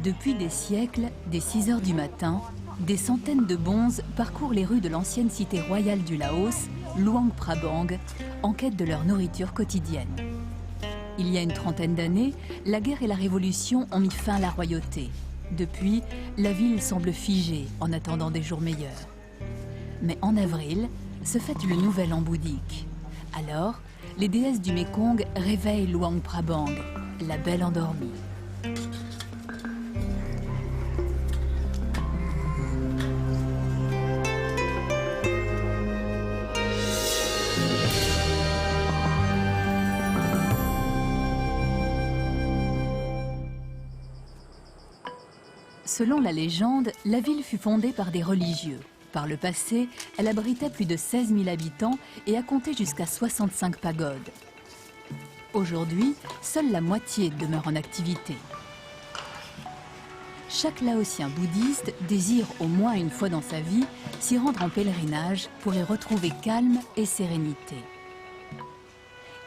Depuis des siècles, dès 6 heures du matin, des centaines de bonzes parcourent les rues de l'ancienne cité royale du Laos, Luang Prabang, en quête de leur nourriture quotidienne. Il y a une trentaine d'années, la guerre et la révolution ont mis fin à la royauté. Depuis, la ville semble figée en attendant des jours meilleurs. Mais en avril, se fête le nouvel an bouddhique. Alors, les déesses du Mékong réveillent Luang Prabang, la belle endormie. Selon la légende, la ville fut fondée par des religieux. Par le passé, elle abritait plus de 16 000 habitants et a compté jusqu'à 65 pagodes. Aujourd'hui, seule la moitié demeure en activité. Chaque Laotien bouddhiste désire au moins une fois dans sa vie s'y rendre en pèlerinage pour y retrouver calme et sérénité.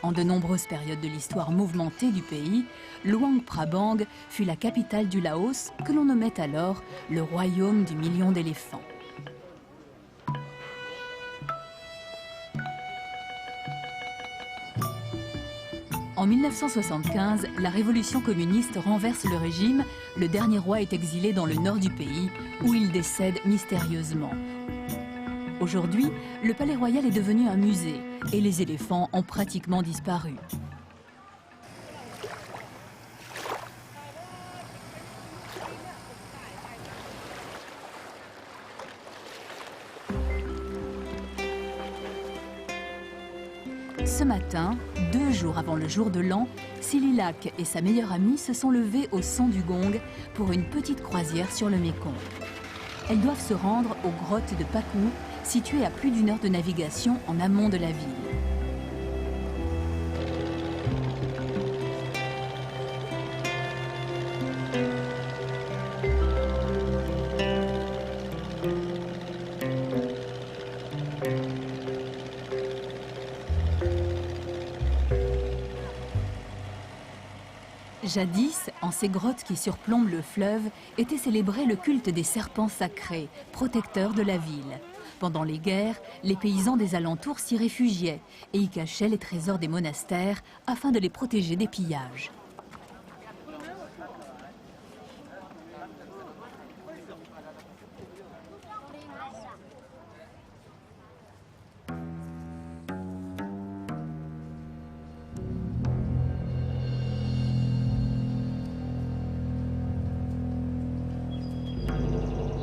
En de nombreuses périodes de l'histoire mouvementée du pays, Luang Prabang fut la capitale du Laos, que l'on nommait alors le royaume du million d'éléphants. En 1975, la révolution communiste renverse le régime. Le dernier roi est exilé dans le nord du pays, où il décède mystérieusement. Aujourd'hui, le palais royal est devenu un musée et les éléphants ont pratiquement disparu. Ce matin, 2 jours avant le jour de l'an, Sililak et sa meilleure amie se sont levés au son du gong pour une petite croisière sur le Mékong. Elles doivent se rendre aux grottes de Pakou, situées à plus d'1 heure de navigation en amont de la ville. Jadis, en ces grottes qui surplombent le fleuve, était célébré le culte des serpents sacrés, protecteurs de la ville. Pendant les guerres, les paysans des alentours s'y réfugiaient et y cachaient les trésors des monastères afin de les protéger des pillages.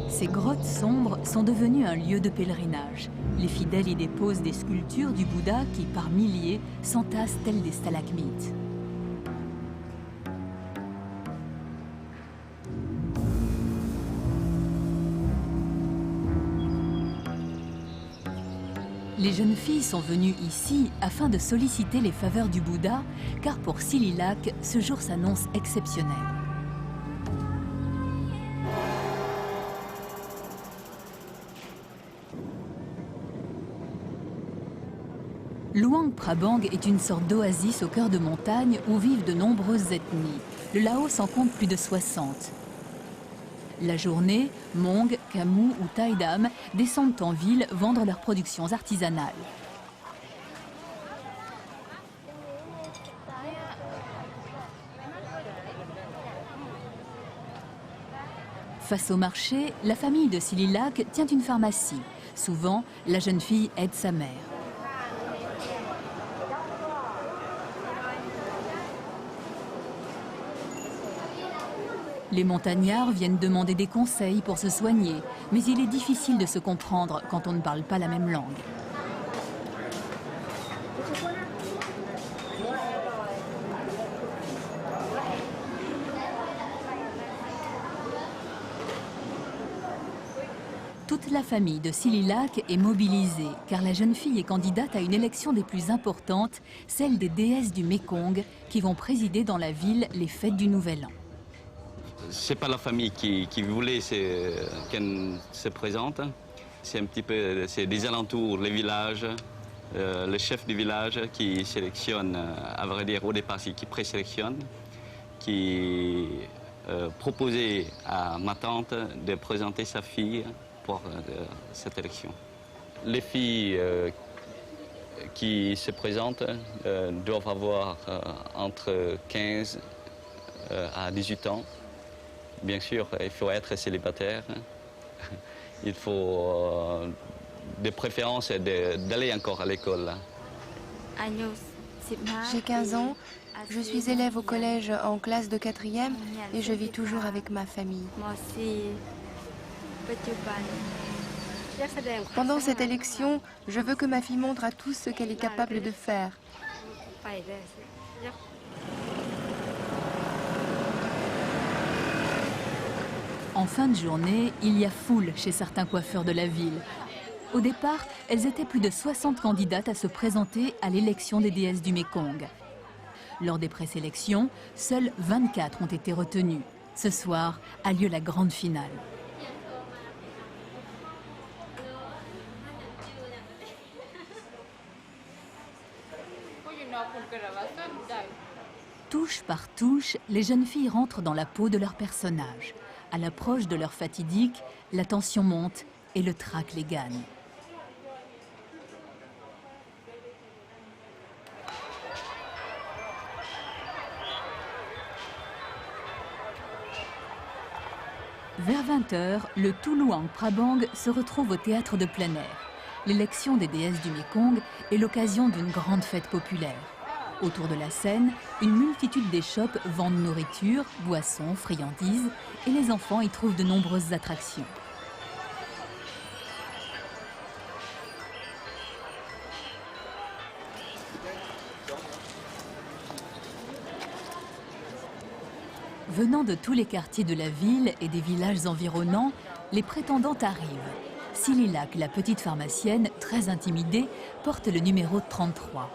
Ces grottes sombres sont devenues un lieu de pèlerinage. Les fidèles y déposent des sculptures du Bouddha qui, par milliers, s'entassent telles des stalagmites. Les jeunes filles sont venues ici afin de solliciter les faveurs du Bouddha, car pour Sililak, ce jour s'annonce exceptionnel. Luang Prabang est une sorte d'oasis au cœur de montagne où vivent de nombreuses ethnies. Le Laos en compte plus de 60. La journée, Hmong, Kamu ou Thaï Dam descendent en ville vendre leurs productions artisanales. Face au marché, la famille de Sililak tient une pharmacie. Souvent, la jeune fille aide sa mère. Les montagnards viennent demander des conseils pour se soigner, mais il est difficile de se comprendre quand on ne parle pas la même langue. Toute la famille de Sililak est mobilisée, car la jeune fille est candidate à une élection des plus importantes, celle des déesses du Mékong, qui vont présider dans la ville les fêtes du Nouvel An. C'est pas la famille qui voulait qu'elle se présente. C'est un petit peu des alentours, les villages, le chef du village qui sélectionne, à vrai dire au départ, qui présélectionne, qui proposé à ma tante de présenter sa fille pour cette élection. Les filles qui se présentent doivent avoir entre 15 à 18 ans. Bien sûr, il faut être célibataire. Il faut de préférence d'aller encore à l'école. J'ai 15 ans, je suis élève au collège en classe de 4e et je vis toujours avec ma famille. Pendant cette élection, je veux que ma fille montre à tous ce qu'elle est capable de faire. En fin de journée, il y a foule chez certains coiffeurs de la ville. Au départ, elles étaient plus de 60 candidates à se présenter à l'élection des déesses du Mékong. Lors des présélections, seules 24 ont été retenues. Ce soir a lieu la grande finale. Touche par touche, les jeunes filles rentrent dans la peau de leur personnage. À l'approche de l'heure fatidique, la tension monte et le trac les gagne. Vers 20 h, le tout Luang Prabang se retrouve au théâtre de plein air. L'élection des déesses du Mékong est l'occasion d'une grande fête populaire. Autour de la scène, une multitude d'échoppes vendent nourriture, boissons, friandises et les enfants y trouvent de nombreuses attractions. Venant de tous les quartiers de la ville et des villages environnants, les prétendantes arrivent. Sililak, la petite pharmacienne, très intimidée, porte le numéro 33.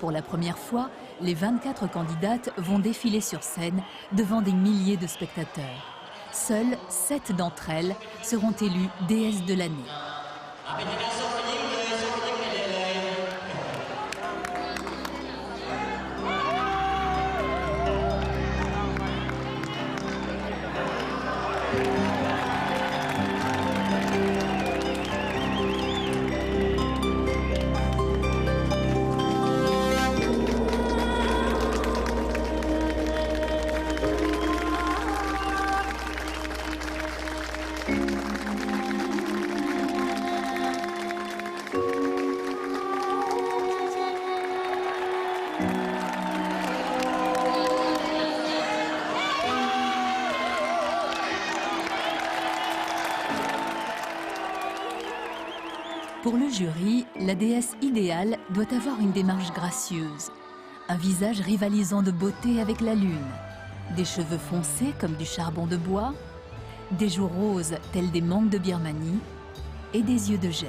Pour la première fois, les 24 candidates vont défiler sur scène devant des milliers de spectateurs. Seules 7 d'entre elles seront élues déesses de l'année. Pour le jury, la déesse idéale doit avoir une démarche gracieuse, un visage rivalisant de beauté avec la lune, des cheveux foncés comme du charbon de bois, des joues roses telles des mangues de Birmanie et des yeux de jet.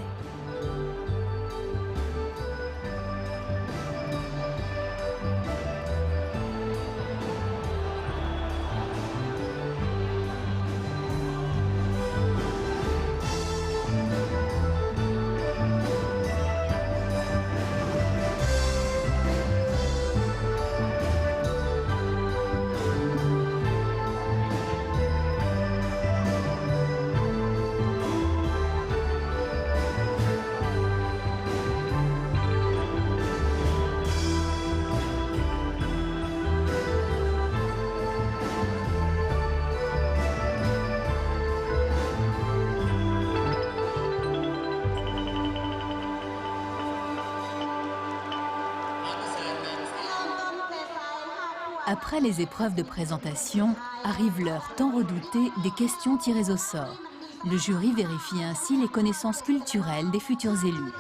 Après les épreuves de présentation, arrive l'heure tant redoutée des questions tirées au sort. Le jury vérifie ainsi les connaissances culturelles des futurs élus.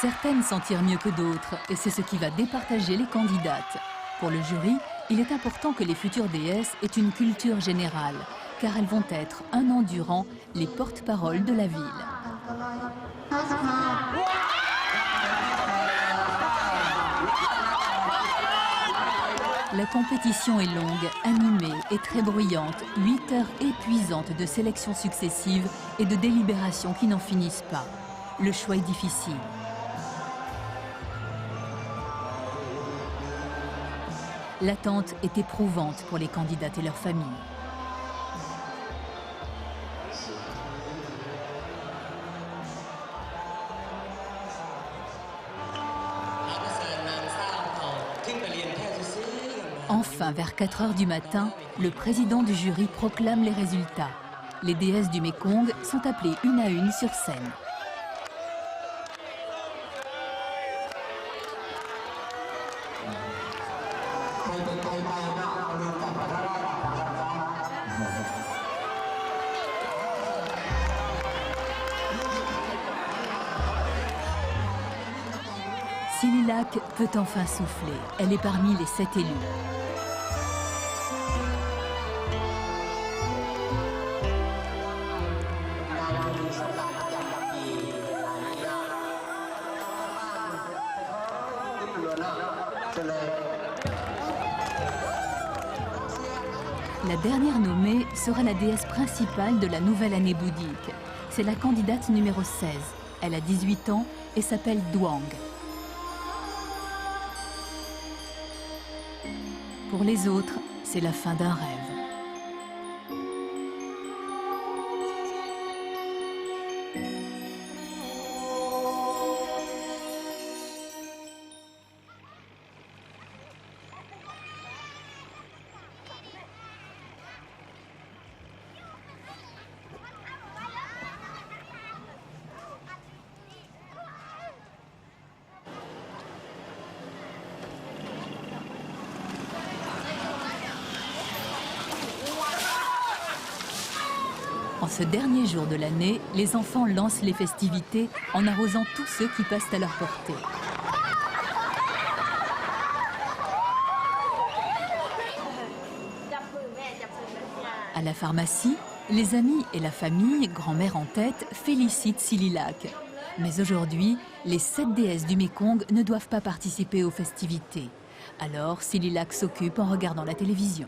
Certaines s'en tirent mieux que d'autres, et c'est ce qui va départager les candidates. Pour le jury, il est important que les futures déesses aient une culture générale, car elles vont être, un an durant, les porte-paroles de la ville. La compétition est longue, animée et très bruyante. 8 heures épuisantes de sélections successives et de délibérations qui n'en finissent pas. Le choix est difficile. L'attente est éprouvante pour les candidates et leurs familles. Enfin, vers 4 heures du matin, le président du jury proclame les résultats. Les déesses du Mékong sont appelées une à une sur scène. Sililak peut enfin souffler. Elle est parmi les 7 élus. La dernière nommée sera la déesse principale de la nouvelle année bouddhique. C'est la candidate numéro 16. Elle a 18 ans et s'appelle Duang. Pour les autres, c'est la fin d'un rêve. En ce dernier jour de l'année, les enfants lancent les festivités en arrosant tous ceux qui passent à leur portée. À la pharmacie, les amis et la famille, grand-mère en tête, félicitent Sililak. Mais aujourd'hui, les 7 déesses du Mékong ne doivent pas participer aux festivités. Alors Sililak s'occupe en regardant la télévision.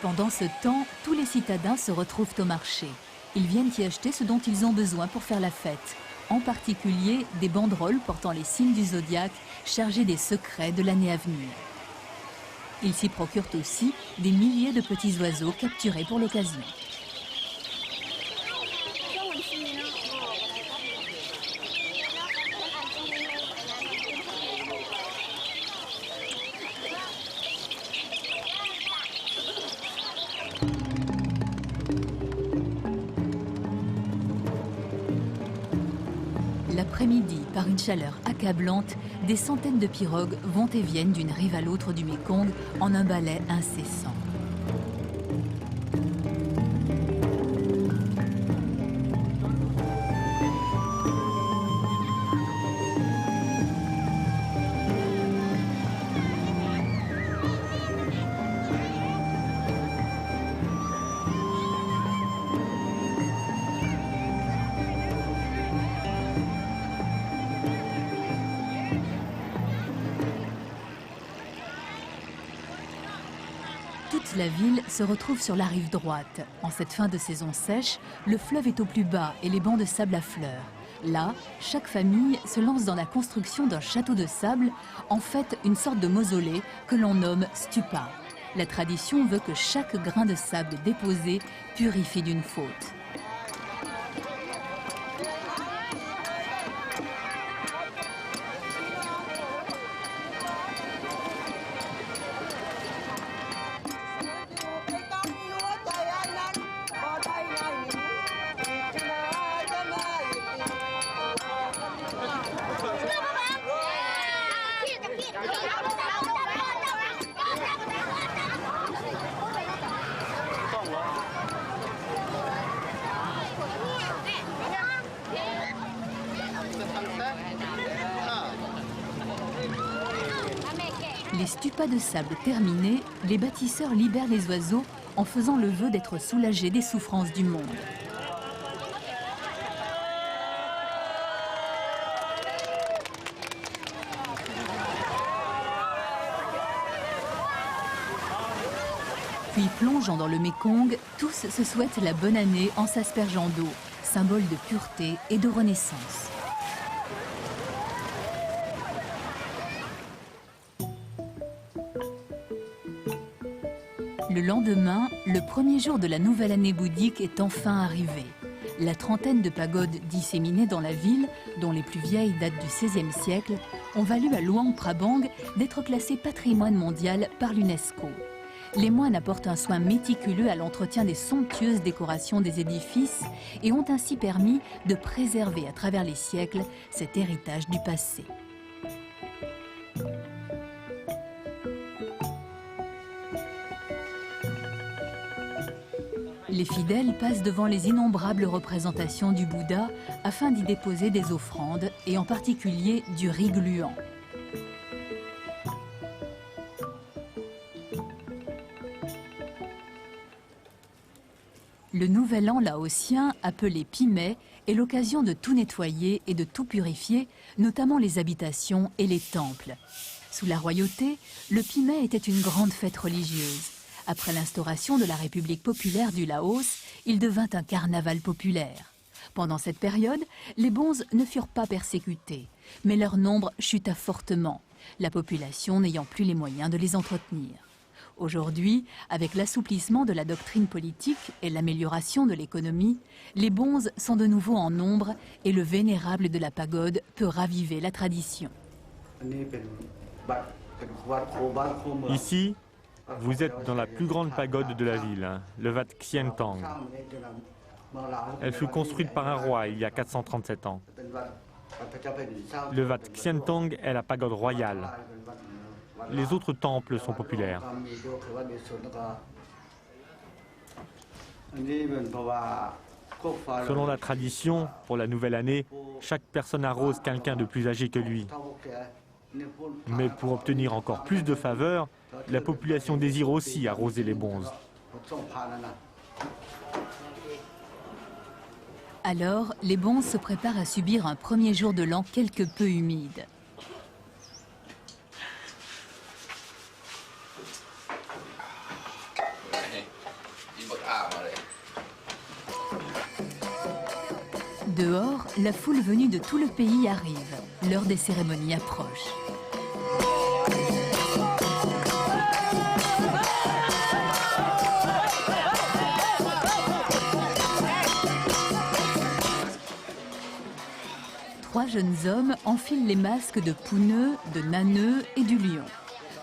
Pendant ce temps, tous les citadins se retrouvent au marché. Ils viennent y acheter ce dont ils ont besoin pour faire la fête. En particulier, des banderoles portant les signes du zodiaque chargés des secrets de l'année à venir. Ils s'y procurent aussi des milliers de petits oiseaux capturés pour l'occasion. L'après-midi, par une chaleur accablante, des centaines de pirogues vont et viennent d'une rive à l'autre du Mékong en un balai incessant. Toute la ville se retrouve sur la rive droite. En cette fin de saison sèche, le fleuve est au plus bas et les bancs de sable à fleurs. Là, chaque famille se lance dans la construction d'un château de sable, en fait une sorte de mausolée que l'on nomme stupa. La tradition veut que chaque grain de sable déposé purifie d'une faute. Les stupas de sable terminés, les bâtisseurs libèrent les oiseaux en faisant le vœu d'être soulagés des souffrances du monde. Puis plongeant dans le Mékong, tous se souhaitent la bonne année en s'aspergeant d'eau, symbole de pureté et de renaissance. Le lendemain, le premier jour de la nouvelle année bouddhique est enfin arrivé. La trentaine de pagodes disséminées dans la ville, dont les plus vieilles datent du XVIe siècle, ont valu à Luang Prabang d'être classées patrimoine mondial par l'UNESCO. Les moines apportent un soin méticuleux à l'entretien des somptueuses décorations des édifices et ont ainsi permis de préserver à travers les siècles cet héritage du passé. Les fidèles passent devant les innombrables représentations du Bouddha afin d'y déposer des offrandes et en particulier du riz gluant. Le nouvel an laotien, appelé Pimay, est l'occasion de tout nettoyer et de tout purifier, notamment les habitations et les temples. Sous la royauté, le Pimay était une grande fête religieuse. Après l'instauration de la République populaire du Laos, il devint un carnaval populaire. Pendant cette période, les bonzes ne furent pas persécutés, mais leur nombre chuta fortement, la population n'ayant plus les moyens de les entretenir. Aujourd'hui, avec l'assouplissement de la doctrine politique et l'amélioration de l'économie, les bonzes sont de nouveau en nombre et le vénérable de la pagode peut raviver la tradition. Ici, vous êtes dans la plus grande pagode de la ville, le Wat Khientong. Elle fut construite par un roi il y a 437 ans. Le Wat Khientong est la pagode royale. Les autres temples sont populaires. Selon la tradition, pour la nouvelle année, chaque personne arrose quelqu'un de plus âgé que lui. Mais pour obtenir encore plus de faveurs, la population désire aussi arroser les bonzes. Alors, les bonzes se préparent à subir un premier jour de l'an quelque peu humide. Dehors, la foule venue de tout le pays arrive. L'heure des cérémonies approche. Trois jeunes hommes enfilent les masques de Pouneux, de Naneux et du lion.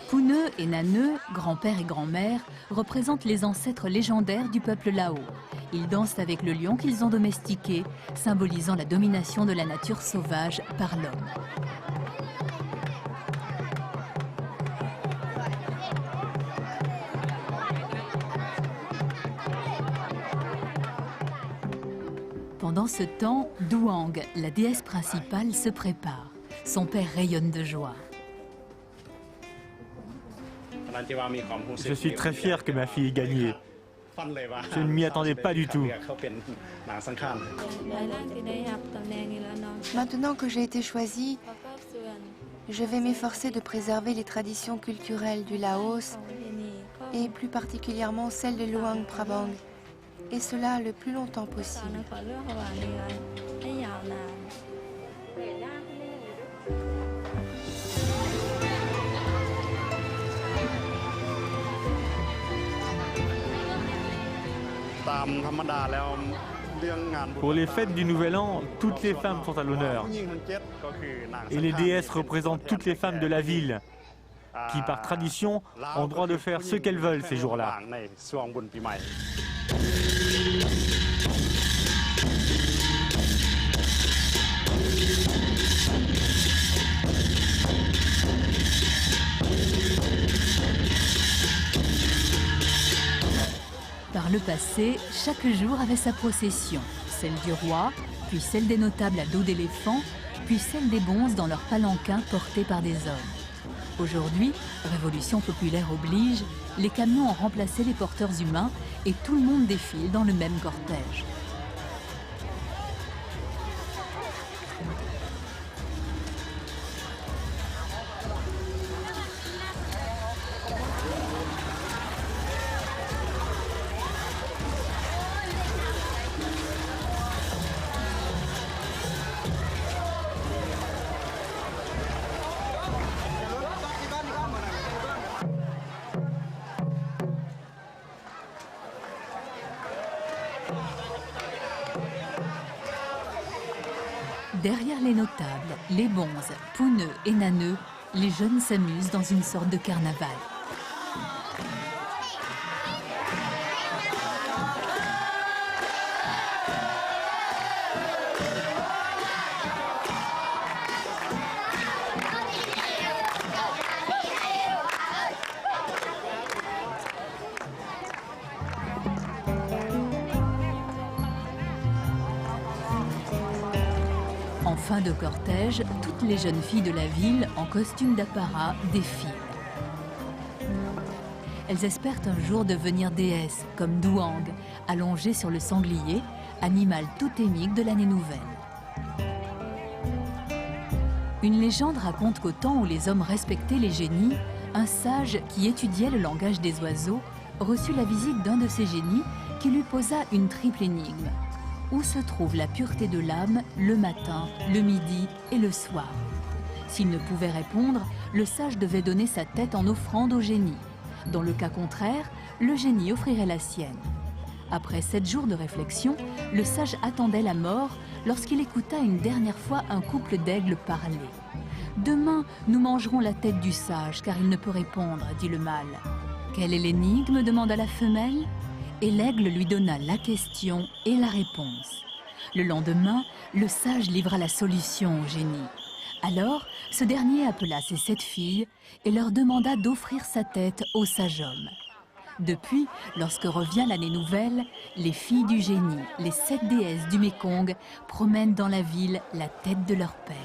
Pouneux et Naneux, grand-père et grand-mère, représentent les ancêtres légendaires du peuple Lao. Ils dansent avec le lion qu'ils ont domestiqué, symbolisant la domination de la nature sauvage par l'homme. Pendant ce temps, Duang, la déesse principale, se prépare. Son père rayonne de joie. Je suis très fier que ma fille ait gagné. Je ne m'y attendais pas du tout. Maintenant que j'ai été choisie, je vais m'efforcer de préserver les traditions culturelles du Laos et plus particulièrement celles de Luang Prabang, et cela le plus longtemps possible. Pour les fêtes du Nouvel An, toutes les femmes sont à l'honneur. Et les déesses représentent toutes les femmes de la ville, qui par tradition ont droit de faire ce qu'elles veulent ces jours-là. Par le passé, chaque jour avait sa procession, celle du roi, puis celle des notables à dos d'éléphant, puis celle des bonzes dans leurs palanquins portés par des hommes. Aujourd'hui, révolution populaire oblige, les camions ont remplacé les porteurs humains et tout le monde défile dans le même cortège. Derrière les notables, les bonzes, pouneux et naneux, les jeunes s'amusent dans une sorte de carnaval. En fin de cortège, toutes les jeunes filles de la ville, en costume d'apparat, défilent. Elles espèrent un jour devenir déesses, comme Duang, allongée sur le sanglier, animal totémique de l'année nouvelle. Une légende raconte qu'au temps où les hommes respectaient les génies, un sage qui étudiait le langage des oiseaux reçut la visite d'un de ces génies qui lui posa une triple énigme. Où se trouve la pureté de l'âme le matin, le midi et le soir? S'il ne pouvait répondre, le sage devait donner sa tête en offrande au génie. Dans le cas contraire, le génie offrirait la sienne. Après 7 jours de réflexion, le sage attendait la mort lorsqu'il écouta une dernière fois un couple d'aigles parler. « Demain, nous mangerons la tête du sage, car il ne peut répondre, » dit le mâle. « Quelle est l'énigme » demanda la femelle. Et l'aigle lui donna la question et la réponse. Le lendemain, le sage livra la solution au génie. Alors, ce dernier appela ses 7 filles et leur demanda d'offrir sa tête au sage homme. Depuis, lorsque revient l'année nouvelle, les filles du génie, les 7 déesses du Mékong, promènent dans la ville la tête de leur père.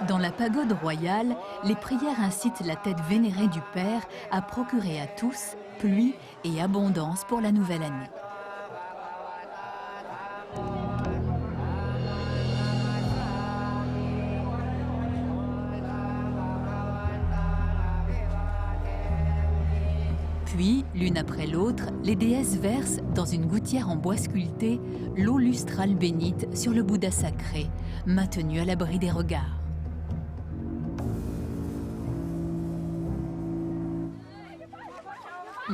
Dans la pagode royale, les prières incitent la tête vénérée du Père à procurer à tous pluie et abondance pour la nouvelle année. Puis, l'une après l'autre, les déesses versent, dans une gouttière en bois sculpté, l'eau lustrale bénite sur le Bouddha sacré, maintenu à l'abri des regards.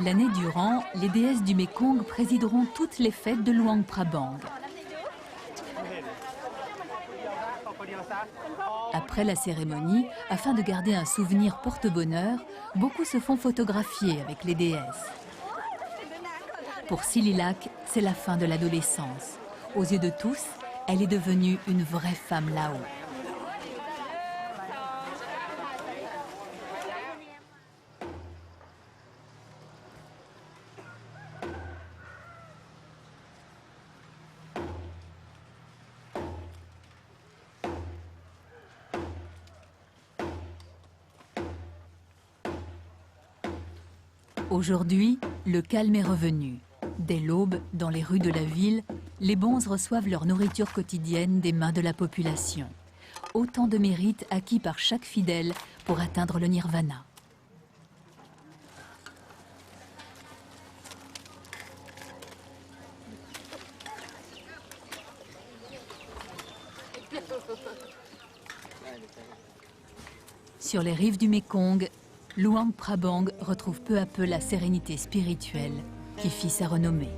L'année durant, les déesses du Mékong présideront toutes les fêtes de Luang Prabang. Après la cérémonie, afin de garder un souvenir porte-bonheur, beaucoup se font photographier avec les déesses. Pour Sililak, c'est la fin de l'adolescence. Aux yeux de tous, elle est devenue une vraie femme Lao. Aujourd'hui, le calme est revenu. Dès l'aube, dans les rues de la ville, les bonzes reçoivent leur nourriture quotidienne des mains de la population. Autant de mérites acquis par chaque fidèle pour atteindre le nirvana. Sur les rives du Mékong, Luang Prabang retrouve peu à peu la sérénité spirituelle qui fit sa renommée.